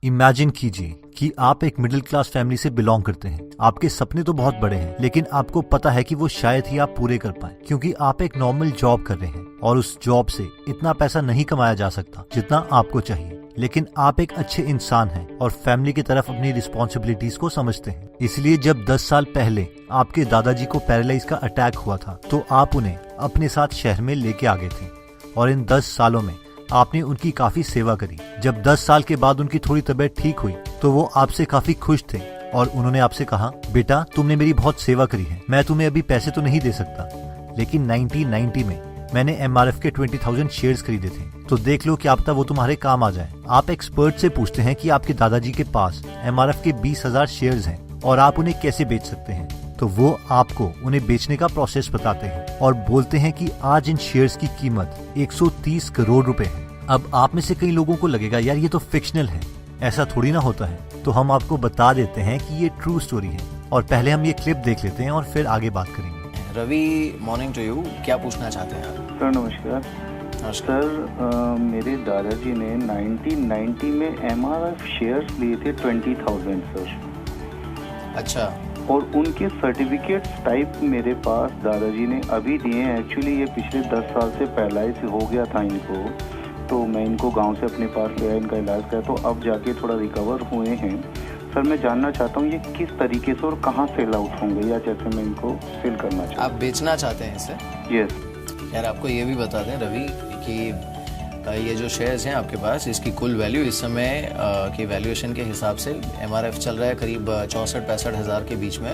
Imagine कीजिए कि आप एक मिडिल क्लास फैमिली से बिलोंग करते हैं। आपके सपने तो बहुत बड़े हैं, लेकिन आपको पता है कि वो शायद ही आप पूरे कर पाए, क्योंकि आप एक नॉर्मल जॉब कर रहे हैं और उस जॉब से इतना पैसा नहीं कमाया जा सकता जितना आपको चाहिए। लेकिन आप एक अच्छे इंसान हैं और फैमिली की तरफ अपनी रिस्पॉन्सिबिलिटीज को समझते हैं। इसलिए जब 10 साल पहले आपके दादाजी को पैरालाइज का अटैक हुआ था, तो आप उन्हें अपने साथ शहर में लेके आ गए थे और इन 10 सालों में आपने उनकी काफी सेवा करी। जब 10 साल के बाद उनकी थोड़ी तबीयत ठीक हुई तो वो आपसे काफी खुश थे और उन्होंने आपसे कहा, बेटा तुमने मेरी बहुत सेवा करी है, मैं तुम्हें अभी पैसे तो नहीं दे सकता, लेकिन 1990 में मैंने MRF के 20,000 शेयर्स खरीदे थे, तो देख लो क्या पता वो तुम्हारे काम आ जाए। आप एक्सपर्ट से पूछते हैं कि आपके दादाजी के पास MRF के 20,000 शेयर्स हैं और आप उन्हें कैसे बेच सकते हैं, तो वो आपको उन्हें बेचने का प्रोसेस बताते हैं और बोलते हैं कि आज इन शेयर्स की कीमत 130 करोड़ रुपए है। अब आप में से कई लोगों को लगेगा यार ये तो फिक्शनल है, ऐसा थोड़ी ना होता है। तो हम आपको बता देते हैं कि ये ट्रू स्टोरी है और पहले हम ये क्लिप देख लेते हैं और फिर आगे बात करेंगे। Ravi, morning to you. क्या पूछना चाहते हैं आप? सर नमस्कार। सर मेरे दादाजी ने 1990 में MRF शेयर्स लिए थे 20,000 सर। अच्छा। और उनके सर्टिफिकेट्स टाइप मेरे पास दादाजी ने अभी दिए हैं। एक्चुअली ये पिछले 10 साल से पैरालाइज हो गया था इनको, तो मैं इनको गांव से अपने पास ले आया, इनका इलाज किया, तो अब जाके थोड़ा रिकवर हुए हैं। सर मैं जानना चाहता हूँ ये किस तरीके से और कहाँ सेल आउट होंगे, या जैसे मैं इनको सेल करना चाहता हूँ। आप बेचना चाहते हैं इसे? यस। यार आपको ये भी बता दें रवि कि ये जो शेयर्स हैं आपके पास, इसकी कुल वैल्यू इस समय की वैल्यूएशन के हिसाब से MRF चल रहा है करीब 64-65 हज़ार के बीच में,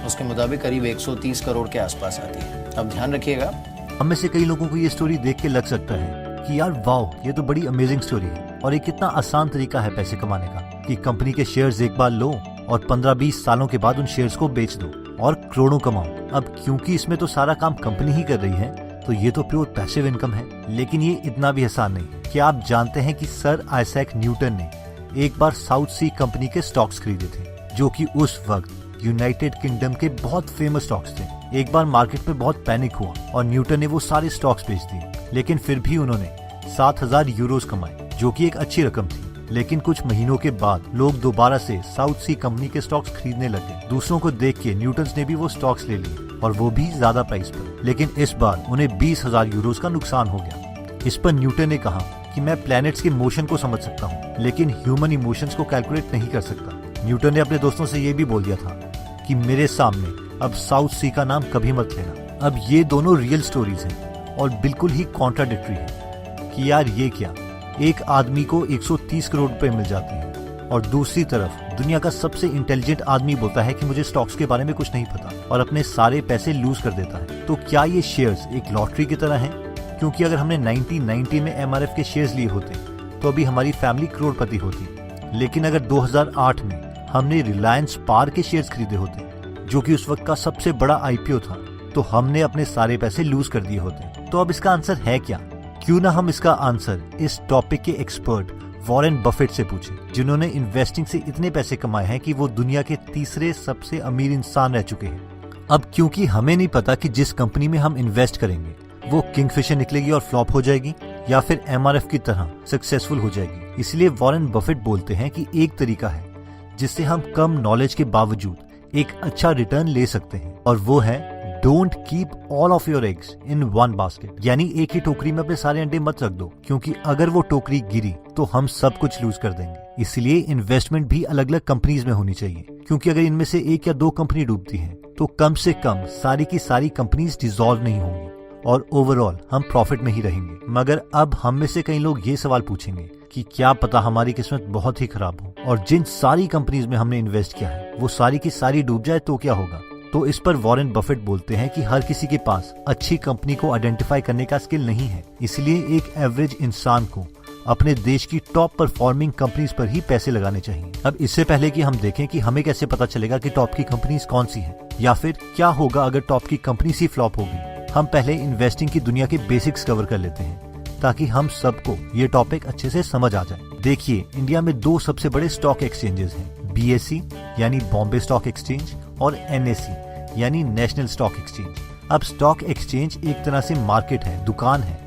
उसके मुताबिक करीब 130 करोड़ के आसपास आती है। अब ध्यान रखिएगा। हम में से कई लोगों को ये स्टोरी देख के लग सकता है कि यार वाओ, ये तो बड़ी अमेजिंग स्टोरी है और ये कितना आसान तरीका है पैसे कमाने का, कि कंपनी के शेयर्स एक बार लो और 15-20 सालों के बाद उन शेयर्स को बेच दो और करोड़ों कमाओ। अब क्योंकि इसमें तो सारा काम कंपनी ही कर रही है, तो ये तो प्योर पैसिव इनकम है। लेकिन ये इतना भी आसान नहीं है। क्या आप जानते हैं कि सर आइजैक न्यूटन ने एक बार साउथ सी कंपनी के स्टॉक्स खरीदे थे, जो कि उस वक्त यूनाइटेड किंगडम के बहुत फेमस स्टॉक्स थे। एक बार मार्केट में बहुत पैनिक हुआ और न्यूटन ने वो सारे स्टॉक्स बेच दिए, लेकिन फिर भी उन्होंने 7,000 यूरोज कमाए, जो कि एक अच्छी रकम थी। लेकिन कुछ महीनों के बाद लोग दोबारा से साउथ सी कंपनी के स्टॉक्स खरीदने लगे। दूसरों को देख के न्यूटन्स ने भी वो स्टॉक्स ले लिए और वो भी ज्यादा प्राइस पर। लेकिन इस बार उन्हें 20,000 यूरोज का नुकसान हो गया। इस पर न्यूटन ने कहा कि मैं प्लैनेट्स के मोशन को समझ सकता हूँ, लेकिन ह्यूमन इमोशंस को कैलकुलेट नहीं कर सकता। न्यूटन ने अपने दोस्तों से ये भी बोल दिया था कि मेरे सामने अब साउथ सी का नाम कभी मत लेना। अब ये दोनों रियल स्टोरीज हैं और बिल्कुल ही कॉन्ट्राडिक्टरी है कि यार ये क्या, एक आदमी को 130 करोड़ रुपए मिल जाते हैं और दूसरी तरफ दुनिया का सबसे इंटेलिजेंट आदमी बोलता है कि मुझे स्टॉक्स के बारे में कुछ नहीं पता और अपने सारे पैसे लूज कर देता है। तो क्या ये शेयर्स एक लॉटरी की तरह हैं? क्योंकि अगर हमने 1990 में MRF के शेयर्स लिए होते तो अभी हमारी फैमिली करोड़पति होती। लेकिन अगर 2008 में हमने रिलायंस पार के शेयर्स खरीदे होते, जो कि उस वक्त का सबसे बड़ा IPO था, तो हमने अपने सारे पैसे लूज कर दिए होते। तो अब इसका आंसर है क्या? क्यों ना हम इसका आंसर इस टॉपिक के एक्सपर्ट वॉरेन बफेट से पूछें, जिन्होंने इन्वेस्टिंग से इतने पैसे कमाए हैं कि वो दुनिया के तीसरे सबसे अमीर इंसान रह चुके हैं। अब क्योंकि हमें नहीं पता कि जिस कंपनी में हम इन्वेस्ट करेंगे वो किंगफिशर निकलेगी और फ्लॉप हो जाएगी या फिर MRF की तरह सक्सेसफुल हो जाएगी, इसलिए वॉरेन बफेट बोलते हैं कि एक तरीका है जिससे हम कम नॉलेज के बावजूद एक अच्छा रिटर्न ले सकते हैं, और वो है don't keep all of your eggs in one basket. यानी एक ही टोकरी में अपने सारे अंडे मत रख दो, क्योंकि अगर वो टोकरी गिरी तो हम सब कुछ लूज कर देंगे। इसलिए इन्वेस्टमेंट भी अलग अलग कंपनीज में होनी चाहिए, क्योंकि अगर इनमें से एक या दो कंपनी डूबती है तो कम से कम सारी की सारी कंपनीज डिसॉल्व नहीं होंगी और ओवरऑल हम प्रॉफिट में ही रहेंगे। मगर अब हम में से कई लोग ये सवाल पूछेंगे कि क्या पता हमारी किस्मत बहुत ही खराब हो और जिन सारी कंपनीज में हमने इन्वेस्ट किया है वो सारी की सारी डूब जाए तो क्या होगा? तो इस पर वॉरेन बफेट बोलते हैं कि हर किसी के पास अच्छी कंपनी को आइडेंटिफाई करने का स्किल नहीं है, इसलिए एक एवरेज इंसान को अपने देश की टॉप परफॉर्मिंग कंपनीज पर ही पैसे लगाने चाहिए। अब इससे पहले कि हम देखें कि हमें कैसे पता चलेगा कि टॉप की कंपनीज कौन सी है या फिर क्या होगा अगर टॉप की कंपनी ही फ्लॉप होगी, हम पहले इन्वेस्टिंग की दुनिया के बेसिक्स कवर कर लेते हैं ताकि हम सबको ये टॉपिक अच्छे से समझ आ जाए। देखिए, इंडिया में दो सबसे बड़े स्टॉक एक्सचेंजेस हैं, BSE यानी बॉम्बे स्टॉक एक्सचेंज और NSE यानी नेशनल स्टॉक एक्सचेंज। अब स्टॉक एक्सचेंज एक तरह से मार्केट है, दुकान है,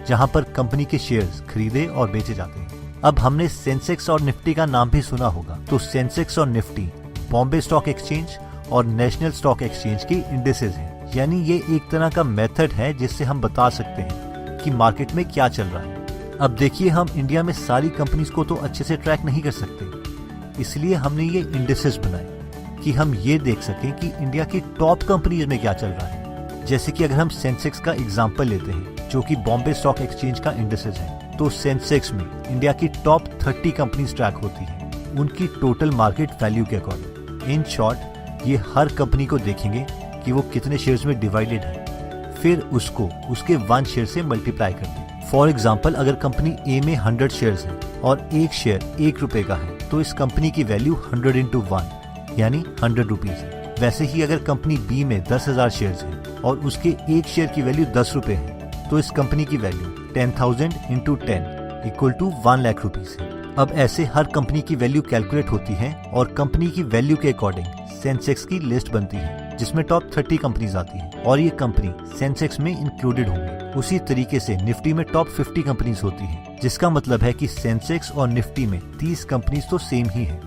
जहां पर कंपनी के शेयर्स खरीदे और बेचे जाते हैं। अब हमने सेंसेक्स और निफ्टी का नाम भी सुना होगा, तो सेंसेक्स और निफ्टी बॉम्बे स्टॉक एक्सचेंज और नेशनल स्टॉक एक्सचेंज की इंडेक्सेस हैं। यानी ये एक तरह का मेथड है जिससे हम बता सकते हैं कि मार्केट में क्या चल रहा है। अब देखिए, हम इंडिया में सारी कंपनीज को तो अच्छे से ट्रैक नहीं कर सकते, इसलिए हमने ये इंडेक्सेस बनाए कि हम ये देख सकें कि इंडिया की टॉप कंपनीज में क्या चल रहा है। जैसे कि अगर हम सेंसेक्स का एग्जांपल लेते हैं, जो कि बॉम्बे स्टॉक एक्सचेंज का इंडेक्सेस है, तो सेंसेक्स में इंडिया की टॉप 30 कंपनीज ट्रैक होती है उनकी टोटल मार्केट वैल्यू के अकॉर्डिंग। इन शॉर्ट, ये हर कंपनी को देखेंगे कि वो कितने शेयर्स में डिवाइडेड है, फिर उसको उसके 1 शेयर से मल्टीप्लाई कर दें। फॉर एग्जाम्पल, अगर कंपनी ए में 100 शेयर्स हैं और एक शेयर 1 रुपए का है, तो इस कंपनी की वैल्यू 100 into 1 यानी 100 रुपीज है। वैसे ही अगर कंपनी बी में 10,000 शेयर्स हैं और उसके एक शेयर की वैल्यू 10 रुपए है, तो इस कंपनी की value 10,000 into 10 equal to 1 lakh rupees है। अब ऐसे हर कंपनी की वैल्यू कैलकुलेट होती है और कंपनी की वैल्यू के अकॉर्डिंग सेंसेक्स की लिस्ट बनती है जिसमें टॉप 30 कंपनीज आती हैं और ये कंपनी सेंसेक्स में इंक्लूडेड होंगी। उसी तरीके से निफ्टी में टॉप 50 कंपनीज होती हैं, जिसका मतलब है कि सेंसेक्स और निफ्टी में 30 कंपनीज तो सेम ही है।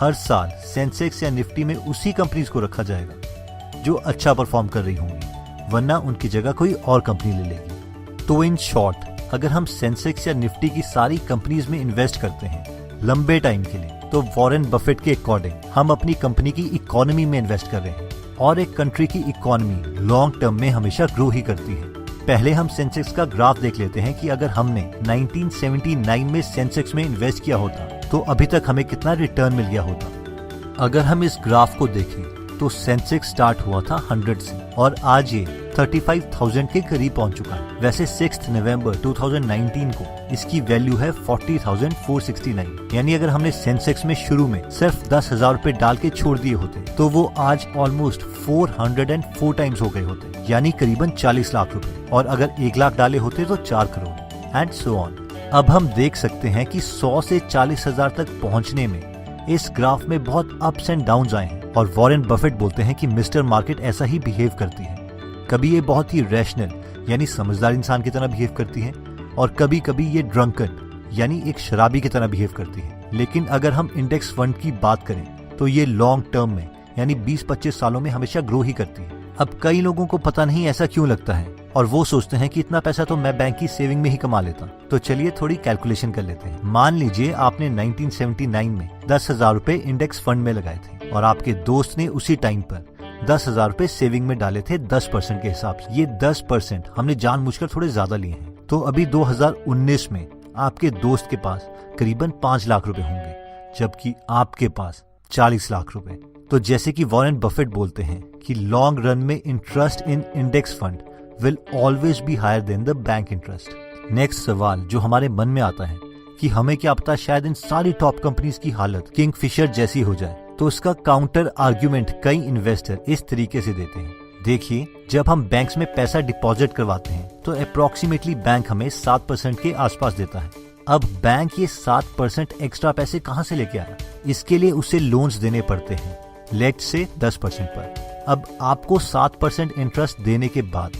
हर साल सेंसेक्स या निफ्टी में उसी कंपनीज को रखा जाएगा जो अच्छा परफॉर्म कर रही होंगी, वरना उनकी जगह कोई और कंपनी ले लेगी। तो इन शॉर्ट, अगर हम सेंसेक्स या निफ्टी की सारी कंपनीज में इन्वेस्ट करते हैं लंबे टाइम के लिए, तो वॉरेन बफेट के अकॉर्डिंग हम अपनी कंपनी की इकोनॉमी में इन्वेस्ट कर रहे हैं और एक कंट्री की इकोनॉमी लॉन्ग टर्म में हमेशा ग्रो ही करती है। पहले हम सेंसेक्स का ग्राफ देख लेते हैं कि अगर हमने 1979 में सेंसेक्स में इन्वेस्ट किया होता तो अभी तक हमें कितना रिटर्न मिल गया होता। अगर हम इस ग्राफ को देखें तो सेंसेक्स स्टार्ट हुआ था 100 से और आज ये 35,000 के करीब पहुंच चुका है। वैसे 6 नवंबर 2019 को इसकी वैल्यू है 40,469। यानी अगर हमने सेंसेक्स में शुरू में सिर्फ 10,000 रुपए डाल के छोड़ दिए होते तो वो आज ऑलमोस्ट 404 टाइम्स हो गए होते, यानी करीबन 40 लाख रुपए। और अगर 1 लाख डाले होते तो 4 करोड़ एंड सो ऑन। अब हम देख सकते हैं कि 100 से 40,000 तक पहुंचने में इस ग्राफ में बहुत अप्स एंड डाउन्स आए हैं और वॉरेन बफेट बोलते हैं कि मिस्टर मार्केट ऐसा ही बिहेव करती है। कभी ये बहुत ही रैशनल यानी समझदार इंसान की तरह बिहेव करती है और कभी कभी ये ड्रंकन यानी एक शराबी की तरह बिहेव करती है। लेकिन अगर हम इंडेक्स फंड की बात करें तो ये लॉन्ग टर्म में यानी 20-25 सालों में हमेशा ग्रो ही करती है। अब कई लोगों को पता नहीं ऐसा क्यों लगता है और वो सोचते हैं कि इतना पैसा तो मैं बैंक की सेविंग में ही कमा लेता। तो चलिए थोड़ी कैलकुलेशन कर लेते हैं। मान लीजिए आपने 1979 में 10,000 रुपए इंडेक्स फंड में लगाए थे और आपके दोस्त ने उसी टाइम पर 10,000 रुपए सेविंग में डाले थे 10% के हिसाब से। ये 10% हमने जानबूझकर थोड़े ज्यादा लिए हैं। तो अभी 2019 में आपके दोस्त के पास करीबन 5 लाख रुपए होंगे, जबकि आपके पास 40 लाख रुपए। तो जैसे कि वॉरेन बफेट बोलते हैं कि लॉन्ग रन में interest in index fund will always be higher than the bank interest. Next सवाल जो हमारे मन में आता है कि हमें क्या पता शायद इन सारी टॉप कंपनीज की हालत किंगफिशर जैसी हो जाए। तो इसका काउंटर आर्ग्यूमेंट कई इन्वेस्टर इस तरीके से देते हैं। देखिए, जब हम बैंक्स में पैसा डिपॉजिट करवाते हैं तो अप्रोक्सीमेटली बैंक हमें 7% के आसपास देता है। अब बैंक ये 7% एक्स्ट्रा पैसे कहाँ से लेके आया? इसके लिए उसे लोन्स देने पड़ते हैं, लेट्स से 10% पर। अब आपको 7% इंटरेस्ट देने के बाद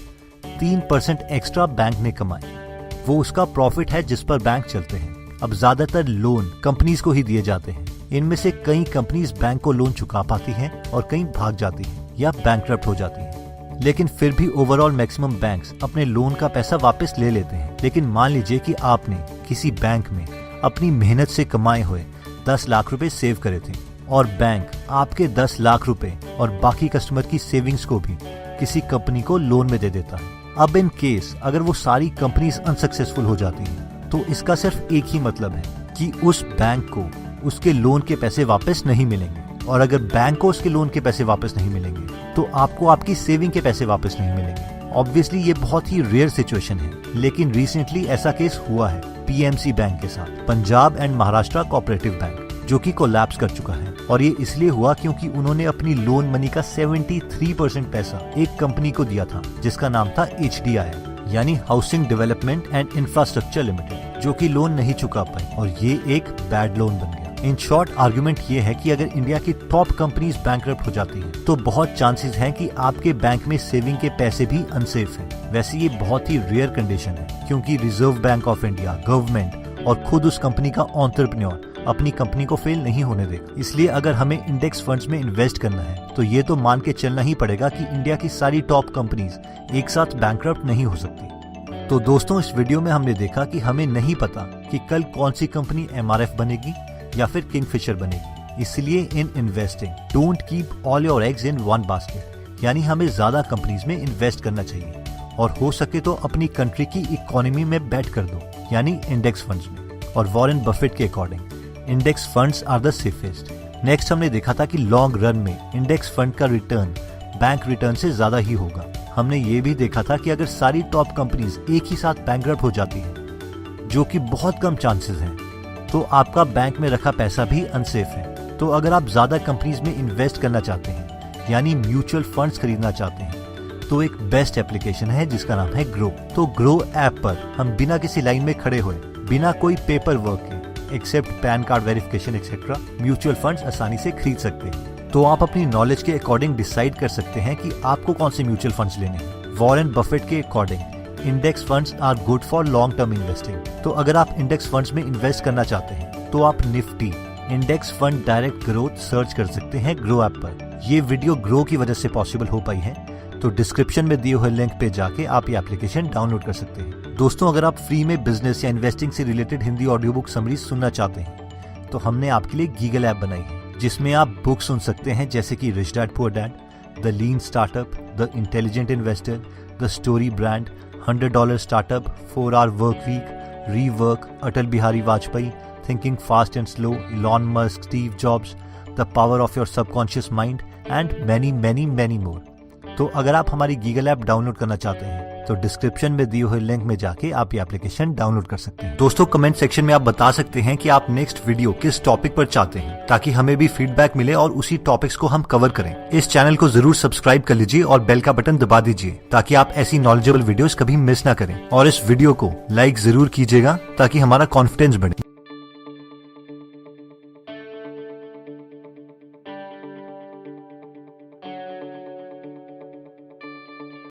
3% एक्स्ट्रा बैंक ने कमाए, वो उसका प्रॉफिट है जिस पर बैंक चलते हैं। अब ज्यादातर लोन कंपनीज को ही दिए जाते हैं। इनमें से कई कंपनीज बैंक को लोन चुका पाती हैं और कई भाग जाती हैं या बैंकरप्ट हो जाती हैं। लेकिन फिर भी ओवरऑल मैक्सिमम बैंक्स अपने लोन का पैसा वापस ले लेते हैं। लेकिन मान लीजिए कि आपने किसी बैंक में अपनी मेहनत से कमाए हुए 10 लाख रुपए सेव करे थे और बैंक आपके 10 लाख रुपए और बाकी कस्टमर की सेविंग्स को भी किसी कंपनी को लोन में दे देता है। अब इन केस अगर वो सारी कंपनीज अनसक्सेसफुल हो जाती हैं तो इसका सिर्फ एक ही मतलब है कि उस बैंक को उसके लोन के पैसे वापस नहीं मिलेंगे। और अगर बैंक को उसके लोन के पैसे वापस नहीं मिलेंगे तो आपको आपकी सेविंग के पैसे वापस नहीं मिलेंगे। ऑब्वियसली ये बहुत ही रेयर सिचुएशन है, लेकिन रिसेंटली ऐसा केस हुआ है पीएमसी बैंक के साथ, Punjab and Maharashtra cooperative bank, जो कि कोलैप्स कर चुका है। और ये इसलिए हुआ क्योंकि उन्होंने अपनी लोन मनी का 73% पैसा एक कंपनी को दिया था जिसका नाम था HDI यानी housing development and infrastructure limited, जो कि लोन नहीं चुका पाई और ये एक बैड लोन बन गया। इन शॉर्ट आर्गुमेंट ये है कि अगर इंडिया की टॉप कंपनीज बैंकरप्ट हो जाती है तो बहुत चांसेस हैं कि आपके बैंक में सेविंग के पैसे भी अनसेफ हैं। वैसे ये बहुत ही रेयर कंडीशन है क्योंकि reserve bank of India, government और खुद उस कंपनी का एंटरप्रेन्योर अपनी कंपनी को फेल नहीं होने देगा। इसलिए अगर हमें इंडेक्स फंड्स में इन्वेस्ट करना है तो ये तो मान के चलना ही पड़ेगा कि इंडिया की सारी टॉप कंपनीज एक साथ बैंकरप्ट नहीं हो सकती। तो दोस्तों, इस वीडियो में हमने देखा कि हमें नहीं पता कि कल कौन सी कंपनी MRF बनेगी या फिर किंगफिशर बनेगी। इसलिए in investing don't keep all your eggs in one basket, यानी हमें ज्यादा कंपनीज में इन्वेस्ट करना चाहिए और हो सके तो अपनी कंट्री की इकोनॉमी में बेट कर दो, यानी इंडेक्स फंड्स में। और वॉरेन बफेट के according index funds are the safest. Next हमने देखा था कि लॉन्ग रन में इंडेक्स फंड का रिटर्न बैंक रिटर्न से ज्यादा ही होगा। हमने ये भी देखा था कि अगर सारी टॉप कंपनीज एक ही साथ बैंकरप्ट हो जाती हैं, जो कि बहुत कम चांसेस हैं, तो आपका बैंक में रखा पैसा भी अनसेफ है। तो अगर आप ज्यादा कंपनीज में इन्वेस्ट करना चाहते हैं, यानी म्यूचुअल फंड्स खरीदना चाहते हैं, तो एक बेस्ट एप्लीकेशन है जिसका नाम है ग्रो। तो ग्रो ऐप पर हम बिना किसी लाइन में खड़े हुए, बिना कोई पेपर वर्क के, except PAN card verification etcetera, mutual funds आसानी से खरीद सकते हैं। तो आप अपनी नॉलेज के अकॉर्डिंग डिसाइड कर सकते हैं कि आपको कौन से म्यूचुअल फंड्स लेने हैं। वॉरेन बफेट के according index funds are good for long term investing. तो अगर आप इंडेक्स फंड्स में इन्वेस्ट करना चाहते हैं तो आप Nifty index fund direct growth search कर सकते हैं ग्रो ऐप पर। ये वीडियो ग्रो की वजह से पॉसिबल हो पाई है, तो डिस्क्रिप्शन में दिए हुए लिंक पे जाके आप ये एप्लीकेशन डाउनलोड कर सकते हैं। दोस्तों, अगर आप फ्री में बिजनेस या इन्वेस्टिंग से related Hindi audio book summaries सुनना चाहते हैं तो हमने आपके लिए गीगल ऐप बनाई है, जिसमें आप बुक सुन सकते हैं जैसे कि rich dad poor dad, the lean startup, the intelligent investor, the story brand, $100 startup, 4 hour work week, rework, Atal Bihari Vajpayee, thinking fast and slow, Elon Musk, Steve Jobs, the power of your subconscious mind and many many many more. तो अगर आप हमारी गीगल app download करना चाहते हैं तो description में दिए हुए लिंक में जाके आप ये एप्लीकेशन डाउनलोड कर सकते हैं। दोस्तों, कमेंट सेक्शन में आप बता सकते हैं कि आप नेक्स्ट वीडियो किस टॉपिक पर चाहते हैं, ताकि हमें भी फीडबैक मिले और उसी टॉपिक्स को हम कवर करें। इस चैनल को जरूर सब्सक्राइब कर लीजिए और बेल का बटन दबा दीजिए ताकि आप ऐसी नॉलेजेबल वीडियोस कभी मिस ना करें। और इस वीडियो को लाइक जरूर कीजिएगा ताकि हमारा कॉन्फिडेंस बढ़े।